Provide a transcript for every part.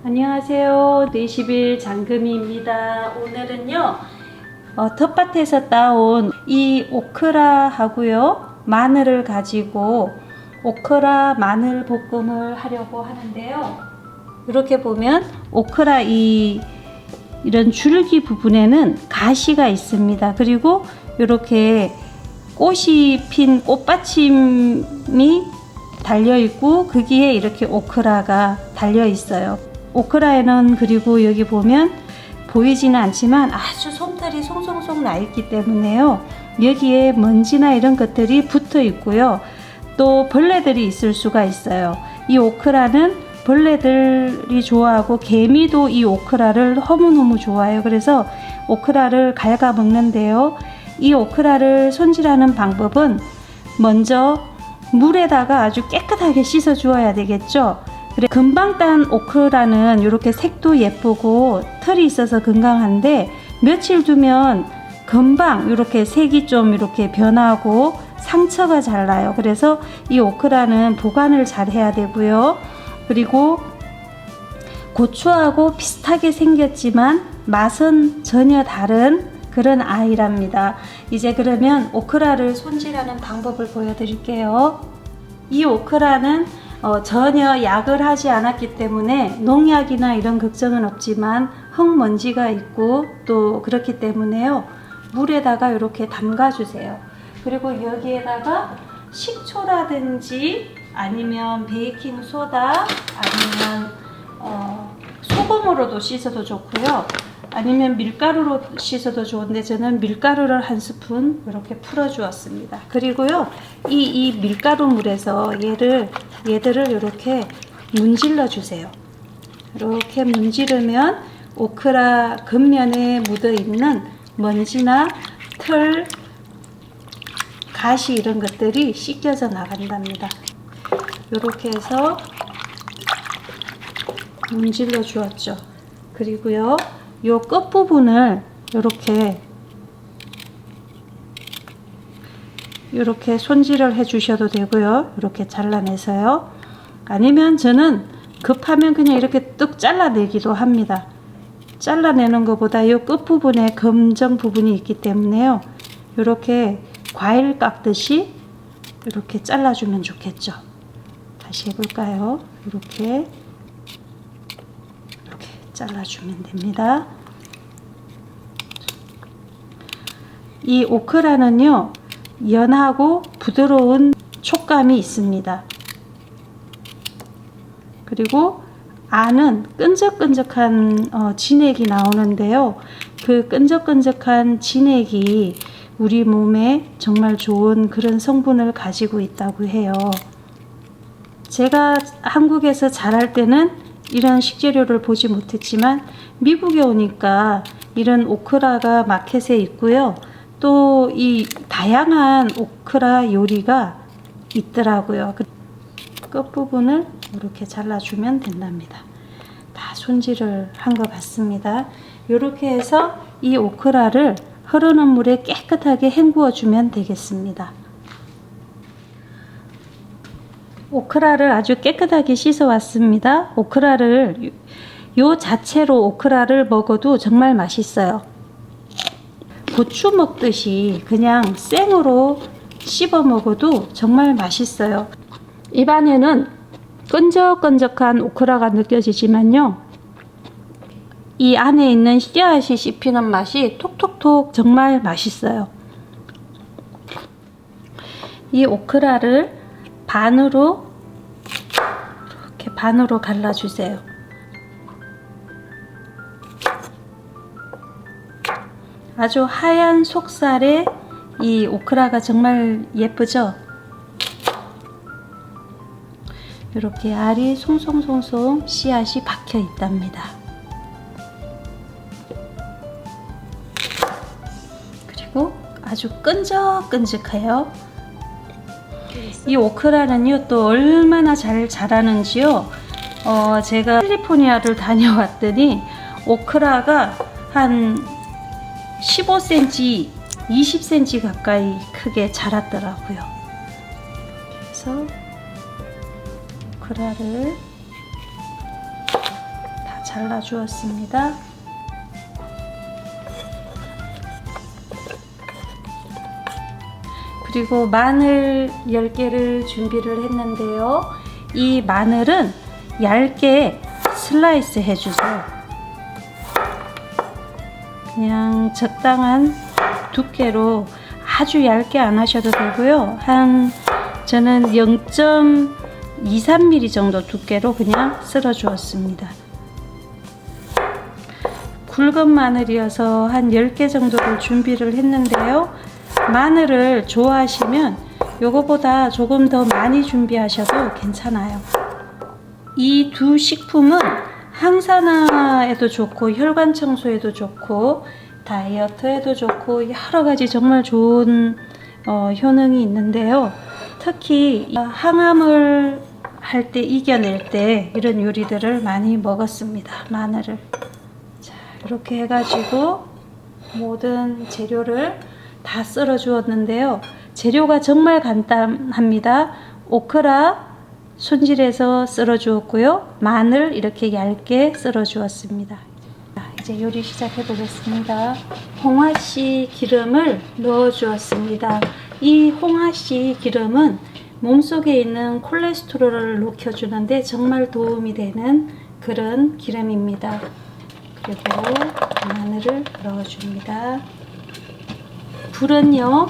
안녕하세요. 40일 장금이입니다. 오늘은요 텃밭에서 따온 이 오크라하고요 마늘을 가지고 오크라 마늘 볶음을 하려고 하는데요. 이렇게 보면 오크라 이런 줄기 부분에는 가시가 있습니다. 그리고 이렇게 꽃이 핀 꽃받침이 달려있고 거기에 이렇게 오크라가 달려있어요. 오크라에는 그리고 여기 보면 보이지는 않지만 아주 솜털이 송송송 나 있기 때문에요. 여기에 먼지나 이런 것들이 붙어 있고요. 또 벌레들이 있을 수가 있어요. 이 오크라는 벌레들이 좋아하고 개미도 이 오크라를 너무너무 좋아해요. 그래서 오크라를 갉아 먹는데요. 이 오크라를 손질하는 방법은 먼저 물에다가 아주 깨끗하게 씻어 주어야 되겠죠. 그래 금방 딴 오크라는 이렇게 색도 예쁘고 털이 있어서 건강한데 며칠 두면 금방 이렇게 색이 좀 이렇게 변하고 상처가 잘 나요. 그래서 이 오크라는 보관을 잘 해야 되고요. 그리고 고추하고 비슷하게 생겼지만 맛은 전혀 다른 그런 아이랍니다. 이제 그러면 오크라를 손질하는 방법을 보여드릴게요. 이 오크라는 전혀 약을 하지 않았기 때문에 농약이나 이런 걱정은 없지만 흙먼지가 있고 또 그렇기 때문에요. 물에다가 이렇게 담가 주세요. 그리고 여기에다가 식초라든지 아니면 베이킹 소다 아니면 소금으로도 씻어도 좋고요. 아니면 밀가루로 씻어도 좋은데 저는 밀가루를 한 스푼 이렇게 풀어 주었습니다. 그리고요 이 밀가루 물에서 얘들을 이렇게 문질러 주세요. 이렇게 문지르면 오크라 겉면에 묻어 있는 먼지나 털, 가시 이런 것들이 씻겨져 나간답니다. 이렇게 해서 문질러 주었죠. 그리고요 요 끝부분을 이렇게 손질을 해 주셔도 되고요. 이렇게 잘라내서요. 아니면 저는 급하면 그냥 이렇게 뚝 잘라내기도 합니다. 잘라내는 것보다 요 끝부분에 검정 부분이 있기 때문에요. 이렇게 과일 깎듯이 이렇게 잘라주면 좋겠죠. 다시 해볼까요? 이렇게 잘라주면 됩니다. 이 오크라는요 연하고 부드러운 촉감이 있습니다. 그리고 안은 끈적끈적한 진액이 나오는데요. 그 끈적끈적한 진액이 우리 몸에 정말 좋은 그런 성분을 가지고 있다고 해요. 제가 한국에서 자랄 때는 이런 식재료를 보지 못했지만 미국에 오니까 이런 오크라가 마켓에 있고요. 또 이 다양한 오크라 요리가 있더라고요. 끝부분을 이렇게 잘라주면 된답니다. 다 손질을 한 것 같습니다. 이렇게 해서 이 오크라를 흐르는 물에 깨끗하게 헹구어 주면 되겠습니다. 오크라를 아주 깨끗하게 씻어 왔습니다. 오크라를 요 자체로 오크라를 먹어도 정말 맛있어요. 고추 먹듯이 그냥 생으로 씹어 먹어도 정말 맛있어요. 입안에는 끈적끈적한 오크라가 느껴지지만요. 이 안에 있는 씨앗이 씹히는 맛이 톡톡톡 정말 맛있어요. 이 오크라를 이렇게 반으로 갈라주세요. 아주 하얀 속살에 이 오크라가 정말 예쁘죠? 이렇게 알이 송송송송 씨앗이 박혀 있답니다. 그리고 아주 끈적끈적해요. 이 오크라는요 또 얼마나 잘 자라는지요. 제가 캘리포니아를 다녀왔더니 오크라가 한 15cm, 20cm 가까이 크게 자랐더라고요. 그래서 오크라를 다 잘라 주었습니다. 그리고 마늘 10개를 준비를 했는데요. 이 마늘은 얇게 슬라이스 해주세요. 그냥 적당한 두께로 아주 얇게 안 하셔도 되고요. 저는 0.23mm 정도 두께로 그냥 썰어 주었습니다. 굵은 마늘이어서 한 10개 정도를 준비를 했는데요. 마늘을 좋아하시면 요거보다 조금 더 많이 준비하셔도 괜찮아요. 이 두 식품은 항산화에도 좋고 혈관 청소에도 좋고 다이어트에도 좋고 여러가지 정말 좋은 효능이 있는데요. 특히 항암을 할 때 이겨낼 때 이런 요리들을 많이 먹었습니다. 마늘을. 자, 이렇게 해가지고 모든 재료를 다 썰어 주었는데요. 재료가 정말 간단합니다. 오크라 손질해서 썰어 주었고요. 마늘 이렇게 얇게 썰어 주었습니다. 이제 요리 시작해 보겠습니다. 홍화씨 기름을 넣어 주었습니다. 이 홍화씨 기름은 몸속에 있는 콜레스테롤을 녹여주는데 정말 도움이 되는 그런 기름입니다. 그리고 마늘을 넣어 줍니다. 불은요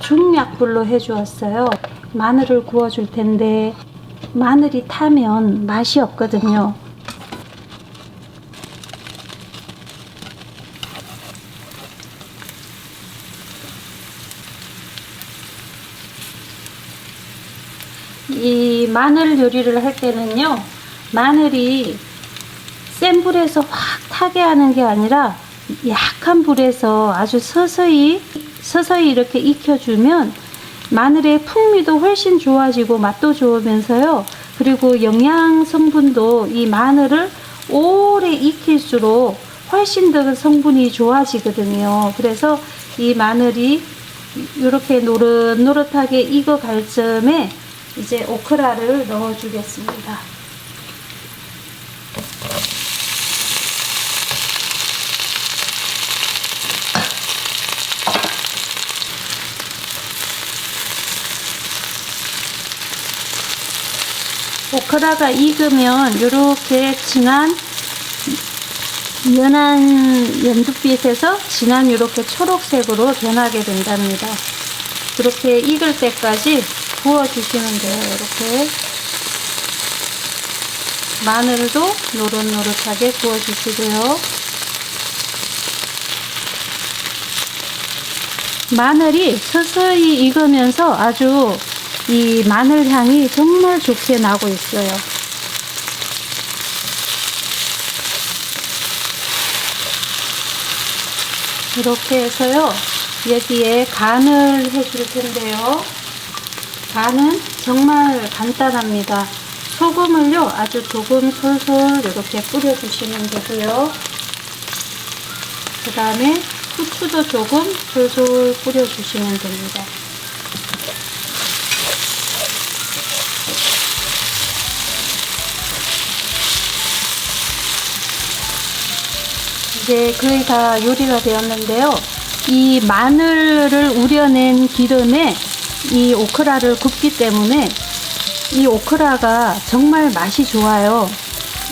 중약불로 해 주었어요. 마늘을 구워 줄 텐데 마늘이 타면 맛이 없거든요. 이 마늘 요리를 할 때는요, 마늘이 센 불에서 확 타게 하는 게 아니라 약한 불에서 아주 서서히 이렇게 익혀주면 마늘의 풍미도 훨씬 좋아지고 맛도 좋으면서요, 그리고 영양 성분도 이 마늘을 오래 익힐수록 훨씬 더 성분이 좋아지거든요. 그래서 이 마늘이 이렇게 노릇노릇하게 익어갈 즈음에 이제 오크라를 넣어 주겠습니다. 오크라가 익으면 이렇게 연한 연두빛에서 진한 이렇게 초록색으로 변하게 된답니다. 그렇게 익을 때까지 구워주시면 돼요. 이렇게 마늘도 노릇노릇하게 구워주시고요. 마늘이 서서히 익으면서 아주 이 마늘 향이 정말 좋게 나고 있어요. 이렇게 해서요, 여기에 간을 해줄 텐데요. 간은 정말 간단합니다. 소금을요 아주 조금 솔솔 이렇게 뿌려주시면 되고요. 그 다음에 후추도 조금 솔솔 뿌려주시면 됩니다. 이제 거의 다 요리가 되었는데요. 이 마늘을 우려낸 기름에 이 오크라를 굽기 때문에 이 오크라가 정말 맛이 좋아요.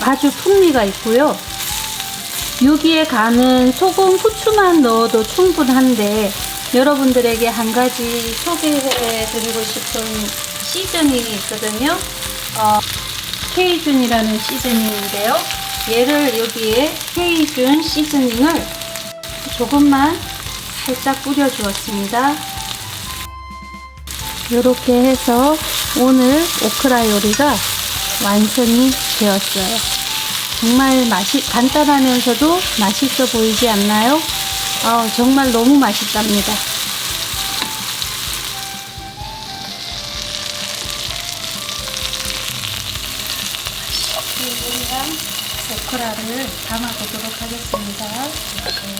아주 풍미가 있고요. 여기에 간은 소금, 후추만 넣어도 충분한데 여러분들에게 한 가지 소개해 드리고 싶은 시즈닝이 있거든요. 케이준이라는 시즈닝인데요. 얘를 여기에 케이준 시즈닝을 조금만 살짝 뿌려 주었습니다. 이렇게 해서 오늘 오크라 요리가 완성이 되었어요. 정말 간단하면서도 맛있어 보이지 않나요? 정말 너무 맛있답니다. 오크라를 담아보도록 하겠습니다. 이렇게.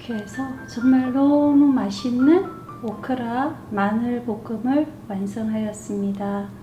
이렇게 해서 정말 너무 맛있는 오크라 마늘 볶음을 완성하였습니다.